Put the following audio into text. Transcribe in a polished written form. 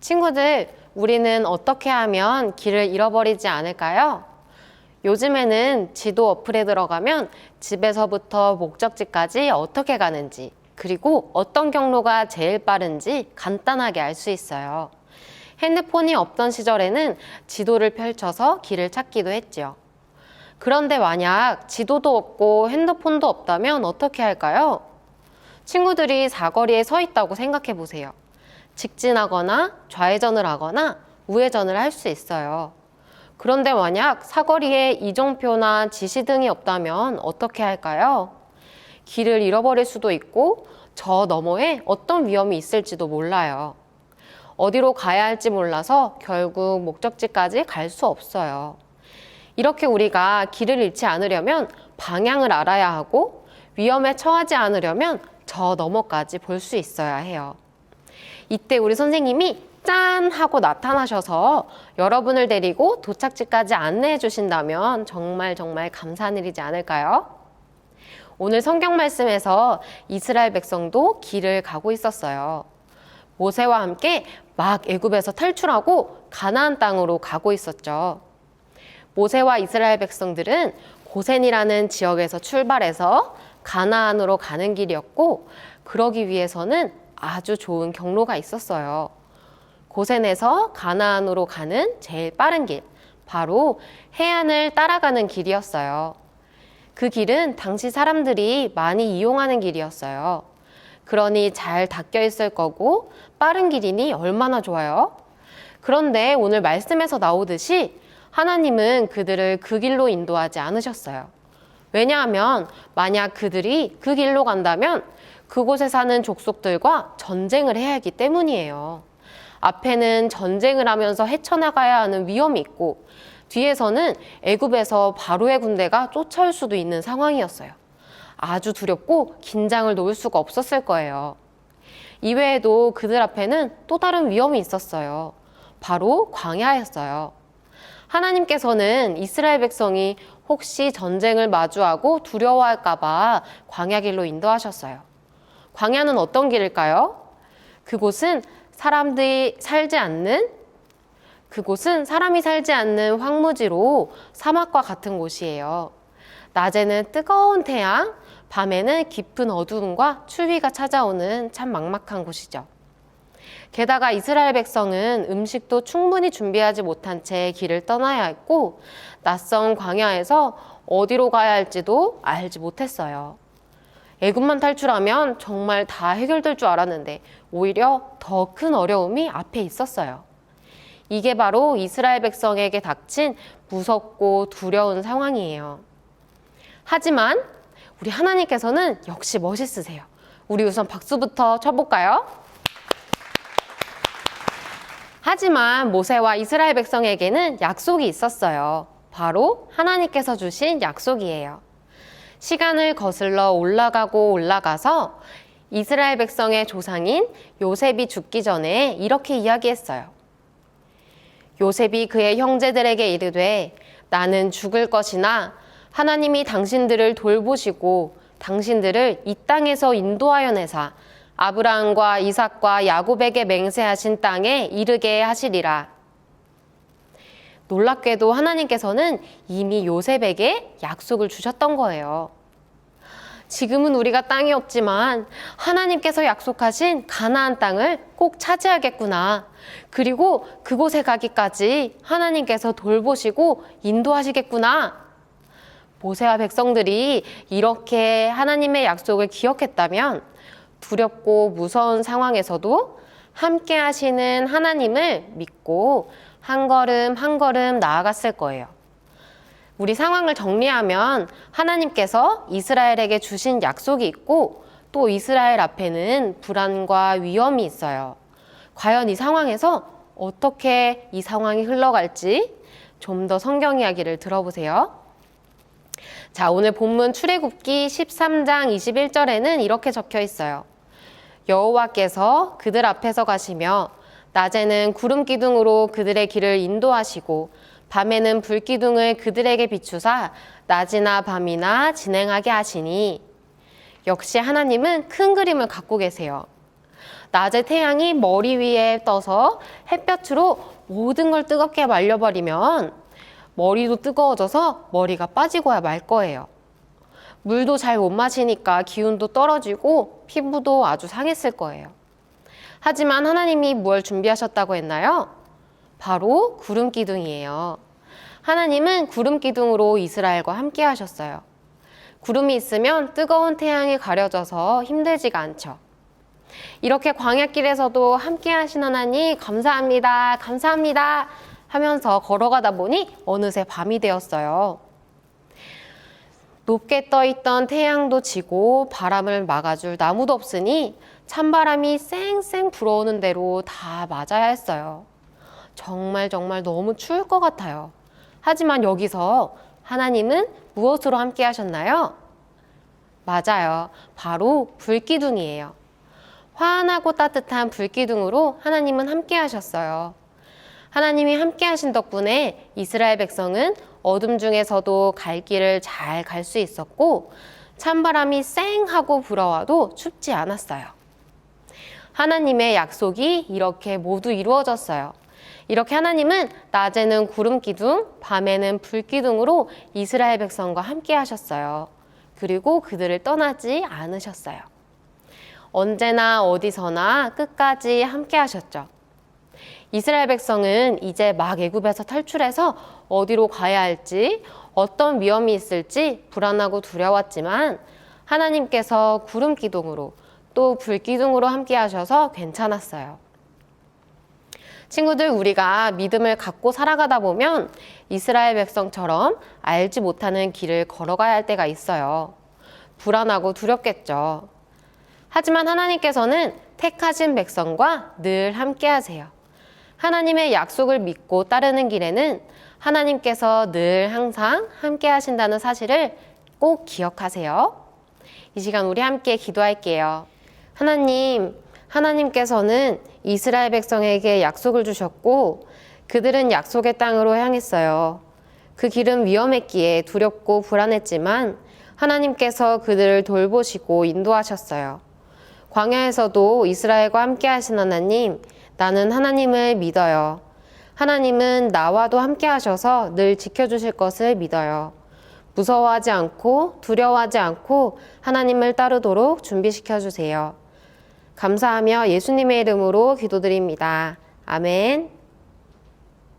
친구들, 우리는 어떻게 하면 길을 잃어버리지 않을까요? 요즘에는 지도 어플에 들어가면 집에서부터 목적지까지 어떻게 가는지, 그리고 어떤 경로가 제일 빠른지 간단하게 알 수 있어요. 핸드폰이 없던 시절에는 지도를 펼쳐서 길을 찾기도 했죠. 그런데 만약 지도도 없고 핸드폰도 없다면 어떻게 할까요? 친구들이 사거리에 서 있다고 생각해 보세요. 직진하거나 좌회전을 하거나 우회전을 할 수 있어요. 그런데 만약 사거리에 이정표나 지시등이 없다면 어떻게 할까요? 길을 잃어버릴 수도 있고 저 너머에 어떤 위험이 있을지도 몰라요. 어디로 가야 할지 몰라서 결국 목적지까지 갈 수 없어요. 이렇게 우리가 길을 잃지 않으려면 방향을 알아야 하고 위험에 처하지 않으려면 저 너머까지 볼 수 있어야 해요. 이때 우리 선생님이 짠! 하고 나타나셔서 여러분을 데리고 도착지까지 안내해 주신다면 정말 감사한 일이지 않을까요? 오늘 성경 말씀에서 이스라엘 백성도 길을 가고 있었어요. 모세와 함께 막 애굽에서 탈출하고 가나안 땅으로 가고 있었죠. 모세와 이스라엘 백성들은 고센이라는 지역에서 출발해서 가나안으로 가는 길이었고, 그러기 위해서는 아주 좋은 경로가 있었어요. 고센에서 가나안으로 가는 제일 빠른 길, 바로 해안을 따라가는 길이었어요. 그 길은 당시 사람들이 많이 이용하는 길이었어요. 그러니 잘 닦여 있을 거고 빠른 길이니 얼마나 좋아요? 그런데 오늘 말씀에서 나오듯이 하나님은 그들을 그 길로 인도하지 않으셨어요. 왜냐하면 만약 그들이 그 길로 간다면 그곳에 사는 족속들과 전쟁을 해야 하기 때문이에요. 앞에는 전쟁을 하면서 헤쳐나가야 하는 위험이 있고 뒤에서는 애굽에서 바로의 군대가 쫓아올 수도 있는 상황이었어요. 아주 두렵고 긴장을 놓을 수가 없었을 거예요. 이외에도 그들 앞에는 또 다른 위험이 있었어요. 바로 광야였어요. 하나님께서는 이스라엘 백성이 혹시 전쟁을 마주하고 두려워할까봐 광야길로 인도하셨어요. 광야는 어떤 길일까요? 그곳은 사람이 살지 않는 황무지로 사막과 같은 곳이에요. 낮에는 뜨거운 태양, 밤에는 깊은 어두움과 추위가 찾아오는 참 막막한 곳이죠. 게다가 이스라엘 백성은 음식도 충분히 준비하지 못한 채 길을 떠나야 했고 낯선 광야에서 어디로 가야 할지도 알지 못했어요. 애굽만 탈출하면 정말 다 해결될 줄 알았는데 오히려 더 큰 어려움이 앞에 있었어요. 이게 바로 이스라엘 백성에게 닥친 무섭고 두려운 상황이에요. 하지만 우리 하나님께서는 역시 멋있으세요. 우리 우선 박수부터 쳐볼까요? 하지만 모세와 이스라엘 백성에게는 약속이 있었어요. 바로 하나님께서 주신 약속이에요. 시간을 거슬러 올라가서 이스라엘 백성의 조상인 요셉이 죽기 전에 이렇게 이야기했어요. 요셉이 그의 형제들에게 이르되 나는 죽을 것이나 하나님이 당신들을 돌보시고 당신들을 이 땅에서 인도하여 내사 아브라함과 이삭과 야곱에게 맹세하신 땅에 이르게 하시리라. 놀랍게도 하나님께서는 이미 요셉에게 약속을 주셨던 거예요. 지금은 우리가 땅이 없지만 하나님께서 약속하신 가나안 땅을 꼭 차지하겠구나. 그리고 그곳에 가기까지 하나님께서 돌보시고 인도하시겠구나. 모세와 백성들이 이렇게 하나님의 약속을 기억했다면 두렵고 무서운 상황에서도 함께 하시는 하나님을 믿고 한 걸음 한 걸음 나아갔을 거예요. 우리 상황을 정리하면 하나님께서 이스라엘에게 주신 약속이 있고 또 이스라엘 앞에는 불안과 위험이 있어요. 과연 이 상황에서 어떻게 이 상황이 흘러갈지 좀 더 성경 이야기를 들어보세요. 자, 오늘 본문 출애굽기 13장 21절에는 이렇게 적혀 있어요. 여호와께서 그들 앞에서 가시며 낮에는 구름 기둥으로 그들의 길을 인도하시고 밤에는 불기둥을 그들에게 비추사 낮이나 밤이나 진행하게 하시니. 역시 하나님은 큰 그림을 갖고 계세요. 낮에 태양이 머리 위에 떠서 햇볕으로 모든 걸 뜨겁게 말려버리면 머리도 뜨거워져서 머리가 빠지고야 말 거예요. 물도 잘 못 마시니까 기운도 떨어지고 피부도 아주 상했을 거예요. 하지만 하나님이 무엇을 준비하셨다고 했나요? 바로 구름 기둥이에요. 하나님은 구름 기둥으로 이스라엘과 함께 하셨어요. 구름이 있으면 뜨거운 태양이 가려져서 힘들지가 않죠. 이렇게 광야길에서도 함께 하신 하나님 감사합니다, 감사합니다 하면서 걸어가다 보니 어느새 밤이 되었어요. 높게 떠있던 태양도 지고 바람을 막아줄 나무도 없으니 찬바람이 쌩쌩 불어오는 대로 다 맞아야 했어요. 정말 너무 추울 것 같아요. 하지만 여기서 하나님은 무엇으로 함께 하셨나요? 맞아요. 바로 불기둥이에요. 환하고 따뜻한 불기둥으로 하나님은 함께 하셨어요. 하나님이 함께 하신 덕분에 이스라엘 백성은 어둠 중에서도 갈 길을 잘 갈 수 있었고 찬바람이 쌩하고 불어와도 춥지 않았어요. 하나님의 약속이 이렇게 모두 이루어졌어요. 이렇게 하나님은 낮에는 구름 기둥, 밤에는 불 기둥으로 이스라엘 백성과 함께 하셨어요. 그리고 그들을 떠나지 않으셨어요. 언제나 어디서나 끝까지 함께 하셨죠. 이스라엘 백성은 이제 막 애굽에서 탈출해서 어디로 가야 할지, 어떤 위험이 있을지 불안하고 두려웠지만 하나님께서 구름 기둥으로 또 불 기둥으로 함께 하셔서 괜찮았어요. 친구들, 우리가 믿음을 갖고 살아가다 보면 이스라엘 백성처럼 알지 못하는 길을 걸어가야 할 때가 있어요. 불안하고 두렵겠죠. 하지만 하나님께서는 택하신 백성과 늘 함께 하세요. 하나님의 약속을 믿고 따르는 길에는 하나님께서 늘 항상 함께 하신다는 사실을 꼭 기억하세요. 이 시간 우리 함께 기도할게요. 하나님께서는 이스라엘 백성에게 약속을 주셨고 그들은 약속의 땅으로 향했어요. 그 길은 위험했기에 두렵고 불안했지만 하나님께서 그들을 돌보시고 인도하셨어요. 광야에서도 이스라엘과 함께 하신 하나님, 나는 하나님을 믿어요. 하나님은 나와도 함께 하셔서 늘 지켜주실 것을 믿어요. 무서워하지 않고 두려워하지 않고 하나님을 따르도록 준비시켜 주세요. 감사하며 예수님의 이름으로 기도드립니다. 아멘.